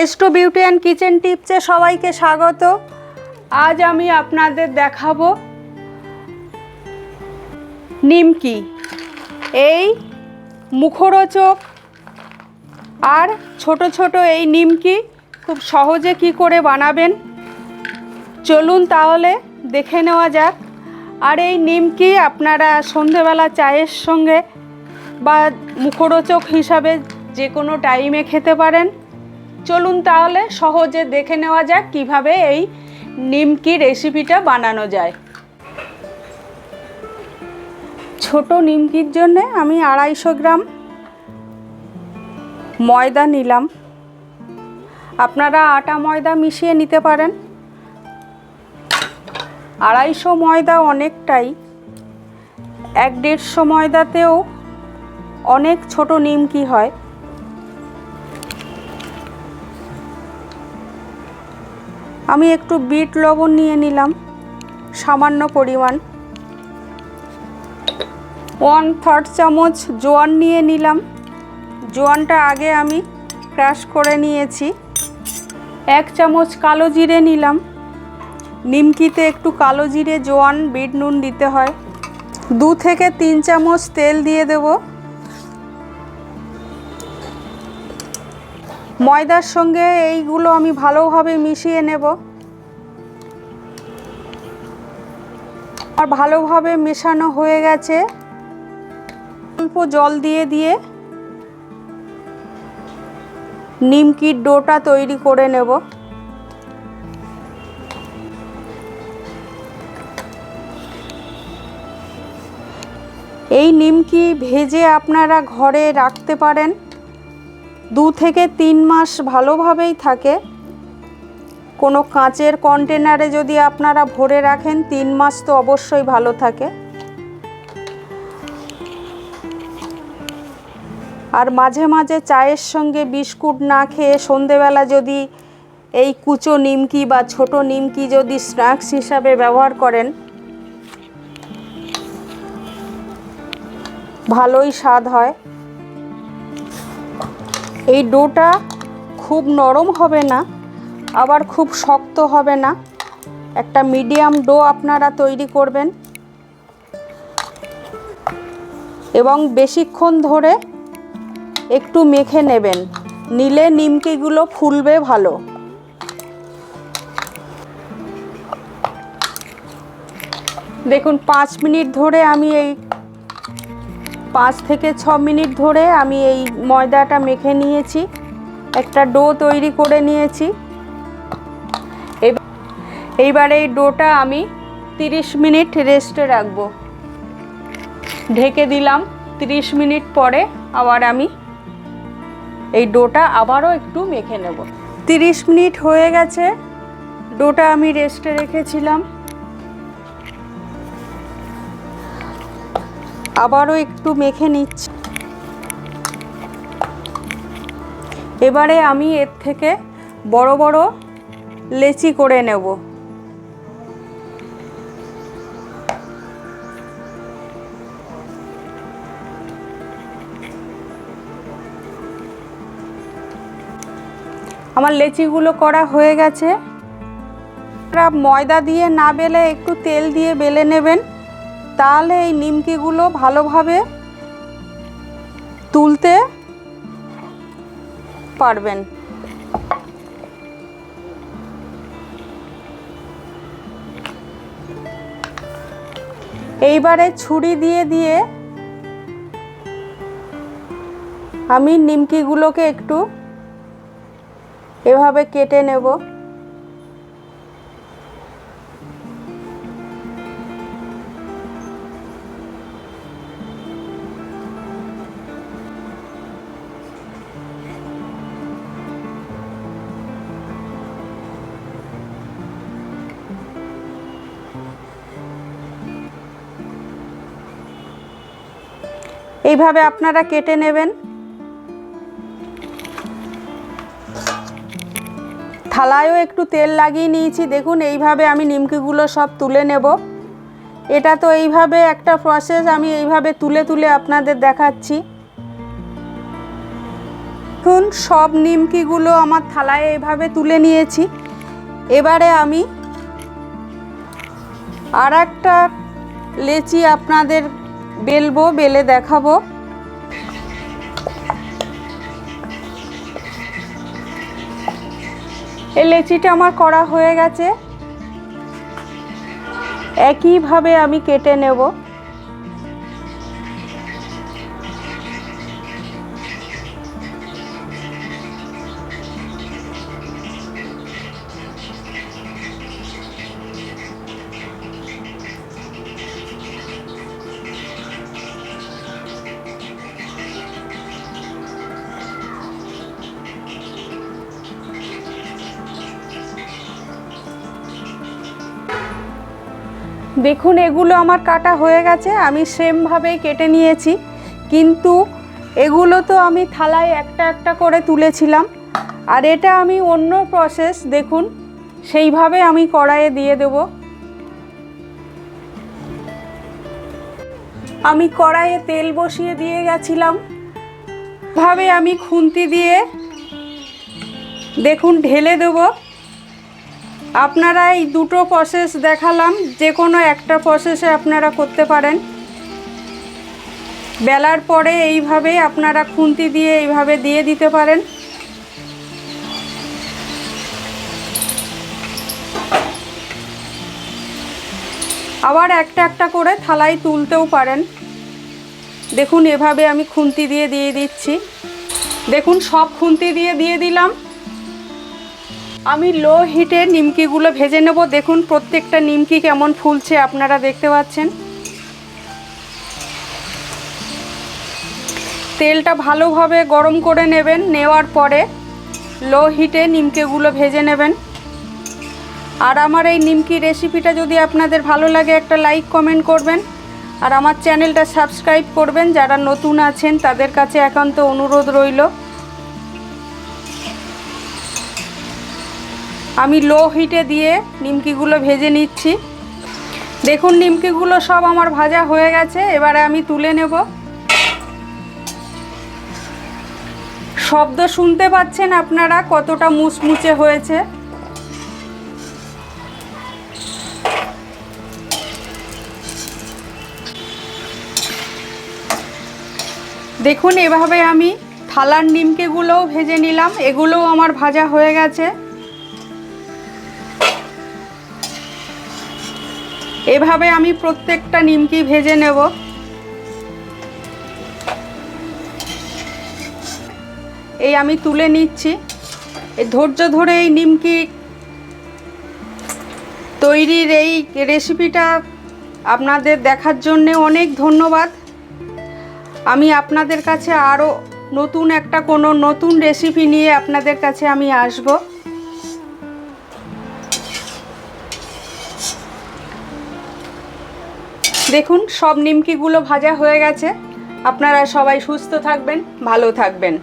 এস্টো beauty and kitchen টিপসে সবাইকে স্বাগত। আজ আমি আপনাদের দেখাবো নিমকি। এই মুখরোচক আর ছোট ছোট এই নিমকি খুব সহজে কি করে বানাবেন চলুন তাহলে দেখে নেওয়া যাক। আর এই নিমকি আপনারা সন্ধেবেলা চায়ের সঙ্গে বা মুখরোচক হিসাবে যে কোনো টাইমে খেতে পারেন। চলুন তাহলে সহজে দেখে নেওয়া যাক কিভাবে এই নিমকি রেসিপিটা বানানো যায়। ছোট নিমকির জন্য আমি 250 গ্রাম ময়দা নিলাম। আপনারা আটা ময়দা মিশিয়ে নিতে পারেন। 250 ময়দা অনেকটাই, 150 ময়দাতেও অনেক ছোট নিমকি হয়। আমি একটু বিট লবণ নিয়ে নিলাম সামান্য পরিমাণ। 1/3 চামচ জোয়ান নিয়ে নিলাম। জোয়ানটা আগে আমি ক্রাশ করে নিয়েছি। 1 চামচ কালো জিরে নিলাম। নিমকিতে একটু কালো জিরে, জোয়ান, বিট নুন দিতে হয়। 2 থেকে 3 চামচ তেল দিয়ে দেব। ময়দার সঙ্গে এইগুলো আমি ভালোভাবে মিশিয়ে নেব। আর ভালোভাবে মেশানো হয়ে গেছে। অল্প জল দিয়ে দিয়ে নিমকির ডোটা তৈরি করে নেব। এই নিমকি ভেজে আপনারা ঘরে রাখতে পারেন। 2 থেকে 3 মাস ভালোভাবেই থাকে। কোনো কাঁচের কন্টেনারে যদি আপনারা ভরে রাখেন 3 মাস তো অবশ্যই ভালো থাকে। আর মাঝে মাঝে চায়ের সঙ্গে বিস্কুট না খেয়ে সন্ধেবেলা যদি এই কুচো নিমকি বা ছোট নিমকি যদি স্ন্যাক্স হিসাবে ব্যবহার করেন ভালোই স্বাদ হয়। এই ডোটা খুব নরম হবে না, আবার খুব শক্ত হবে না। একটা মিডিয়াম ডো আপনারা তৈরি করবেন এবং বেশিক্ষণ ধরে একটু মেখে নেবেন, নিলে নিমকিগুলো ফুলবে ভালো। দেখুন 5 মিনিট ধরে আমি এই 5 থেকে 6 মিনিট ধরে আমি এই ময়দাটা মেখে নিয়েছি, একটা ডো তৈরি করে নিয়েছি। এইবার এই ডোটা আমি 30 মিনিট রেস্টে রাখবো। ঢেকে দিলাম। 30 মিনিট পরে আবার আমি এই ডোটা আবারও একটু মেখে নেব। 30 মিনিট হয়ে গেছে। ডোটা আমি রেস্টে রেখেছিলাম। আবারও একটু মেখে নিচ্ছি। এবারে আমি এর থেকে বড় বড় লেচি করে নেব। আমার লেচিগুলো করা হয়ে গেছে। ময়দা দিয়ে না বেলে একটু তেল দিয়ে বেলে নেবেন, তাহলে এই নিমকিগুলো ভালোভাবে তুলতে পারবেন। এইবারে ছুরি দিয়ে দিয়ে আমি নিমকিগুলোকে একটু এভাবে কেটে নেব। এইভাবে আপনারা কেটে নেবেন। থালায়ও একটু তেল লাগিয়ে নিয়েছি। দেখুন এইভাবে আমি নিমকিগুলো সব তুলে নেব। এটা তো এইভাবে একটা প্রসেস, আমি এইভাবে তুলে তুলে আপনাদের দেখাচ্ছি। দেখুন সব নিমকিগুলো আমার থালায় এইভাবে তুলে নিয়েছি। এবারে আমি আর একটা লেচি আপনাদের বেলবো, বেলে দেখাবো। এই লেচিটা আমার করা হয়ে গেছে, একইভাবে আমি কেটে নেব। দেখুন এগুলো আমার কাটা হয়ে গেছে, আমি সেমভাবেই কেটে নিয়েছি, কিন্তু এগুলো তো আমি থালায় একটা একটা করে তুলেছিলাম, আর এটা আমি অন্য প্রসেস, দেখুন সেইভাবে আমি কড়াইয়ে দিয়ে দেব। আমি কড়াইয়ে তেল বসিয়ে দিয়ে গেছিলাম, ভাবে আমি খুন্তি দিয়ে দেখুন ঢেলে দেব। আপনারা এই দুটো প্রসেস দেখালাম, যে কোনো একটা প্রসেসে আপনারা করতে পারেন। বেলার পরে এইভাবে আপনারা খুন্তি দিয়ে এইভাবে দিয়ে দিতে পারেন। আবার একটা একটা করে থালায় তুলতেও পারেন। দেখুন এভাবে আমি খুন্তি দিয়ে দিয়ে দিচ্ছি। দেখুন সব খুন্তি দিয়ে দিয়ে দিলাম। আমি লো হিটে নিমকিগুলো ভেজে নেব। দেখুন প্রত্যেকটা নিমকি কেমন ফুলছে আপনারা দেখতে পাচ্ছেন। তেলটা ভালোভাবে গরম করে নেবেন, নেওয়ার পরে লো হিটে নিমকিগুলো ভেজে নেবেন। আর আমার এই নিমকি রেসিপিটা যদি আপনাদের ভালো লাগে একটা লাইক কমেন্ট করবেন, আর আমার চ্যানেলটা সাবস্ক্রাইব করবেন। যারা নতুন আছেন তাদের কাছে একান্ত অনুরোধ রইল। আমি লো হিটে দিয়ে নিমকিগুলো ভেজে নিচ্ছি। দেখুন নিমকিগুলো সব আমার ভাজা হয়ে গেছে, এবারে আমি তুলে নেব। শব্দ শুনতে পাচ্ছেন আপনারা কতটা মুচমুচে হয়েছে। দেখুন এভাবে আমি থালার নিমকিগুলোও ভেজে নিলাম, এগুলোও আমার ভাজা হয়ে গেছে। এভাবে আমি প্রত্যেকটা নিমকি ভেজে নেব। এই আমি তুলে নিচ্ছি। এই ধৈর্য ধরে এই নিমকি তৈরির এই রেসিপিটা আপনাদের দেখার জন্য অনেক ধন্যবাদ। আমি আপনাদের কাছে আরও নতুন একটা কোনো নতুন রেসিপি নিয়ে আপনাদের কাছে আমি আসব। দেখুন সব নিমকিগুলো ভাজা হয়ে গেছে। আপনারা সবাই সুস্থ থাকবেন, ভালো থাকবেন।